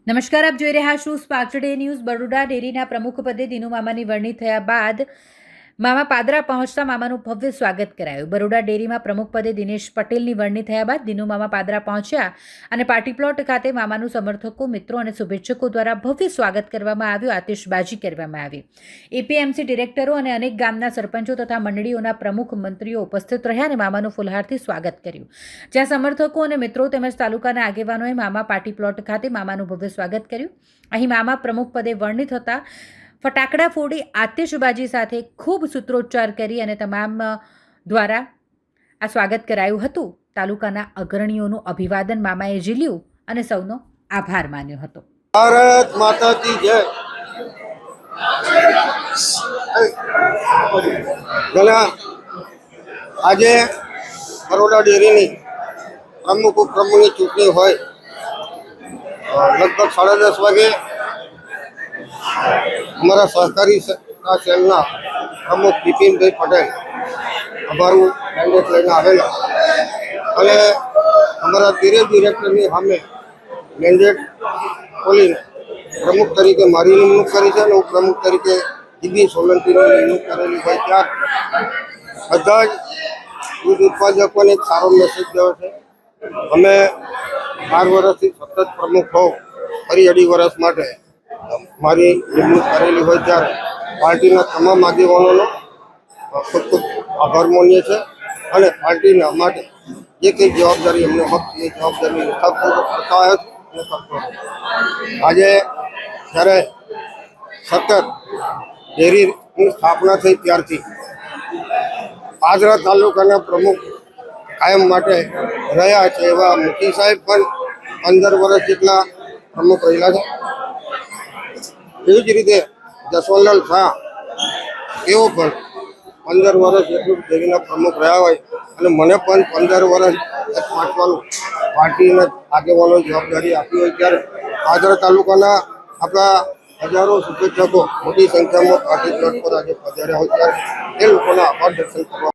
નમસ્કાર, આપ જોઈ રહ્યા છો સ્પાર્ક ટુડે ન્યૂઝ. બરોડા ડેરીના પ્રમુખ પદે દિનુ મામાની વરણી થયા બાદ મામા પાદરા પહોંચતા મામાનું ભવ્ય સ્વાગત કરાયું. બરોડા ડેરીમાં પ્રમુખ પદે દિનેશ પટેલની વરણી થયા બાદ દિનુ મામા પાદરા પહોંચ્યા અને પાર્ટી પ્લોટ ખાતે મામાનું સમર્થકો, મિત્રો અને શુભેચ્છકો દ્વારા ભવ્ય સ્વાગત કરવામાં આવ્યું. આતિશબાજી કરવામાં આવી. એપીએમસી ડિરેક્ટરો અને અનેક ગામના સરપંચો તથા મંડળીઓના પ્રમુખ મંત્રીઓ ઉપસ્થિત રહ્યા અને મામાનું ફુલહારથી સ્વાગત કર્યું. જ્યાં સમર્થકો અને મિત્રો તેમજ તાલુકાના આગેવાનોએ મામા પાર્ટી પ્લોટ ખાતે મામાનું ભવ્ય સ્વાગત કર્યું. અહીં મામા પ્રમુખ પદે વરણી થતા ફટાકડા ફોડી આતિશબાજી સાથે ખૂબ સૂત્રોચ્ચાર કરી અને તમામ દ્વારા આ સ્વાગત કરાયું હતું. તાલુકાના અગ્રણીઓનું અભિવાદન મામાએ ઝીલ્યું અને સૌનો આભાર માન્યો હતો. ભારત માતા કી જય. આજે બરોડા ડેરીની પ્રમુખની ચૂંટણી હોય, લગભગ 10:30 વાગે અમારા સહકારી સેલના પ્રમુખ બિપિનભાઈ પટેલ અમારું મેન્ડેટ લઈને આવેલા અને અમારા ડિરેક્ટરની સામે મેન્ડેટ ખોલીને પ્રમુખ તરીકે મારી નિમણૂક કરી છે અને ઉપપ્રમુખ તરીકે જીબી સોલંકીની નિમણૂક કરેલી હોય ત્યાર બધા જ દૂધ ઉત્પાદકોને એક સારો મેસેજ ગયો છે. અમે 12 વર્ષથી સતત પ્રમુખ હોઉં, ફરી 2.5 વર્ષ માટે મારી નિમણૂક કરેલી હોય ત્યારે પાર્ટીના તમામ આગેવાનોનો ખૂબ ખૂબ આભાર માનીએ છીએ અને પાર્ટીના માટે જે કંઈ જવાબદારી અમને હક એ જવાબદારી નિષ્ઠાપૂર્વક કરતા આવ્યો અને કરતો. આજે જ્યારે સતત ડેરીની સ્થાપના થઈ ત્યારથી પાદરા તાલુકાના પ્રમુખ કાયમ માટે રહ્યા છે એવા મોતી સાહેબ પણ 15 વર્ષ જેટલા પ્રમુખ રહેલા છે. એવી જ રીતે જસવંતલાલ શાહ એવો પણ 15 વર્ષ જેટલું ડેરીના પ્રમુખ રહ્યા હોય અને મને પણ 15 વર્ષ પાછવાનું પાર્ટીના આગેવાનો જવાબદારી આપી હોય ત્યારે પાદરા તાલુકાના આપણા હજારો શુભેચ્છકો મોટી સંખ્યામાં પાર્ટી પ્લોટ પર આજે પધાર્યા હોય ત્યારે એ લોકોના આભાર દર્શન કરવા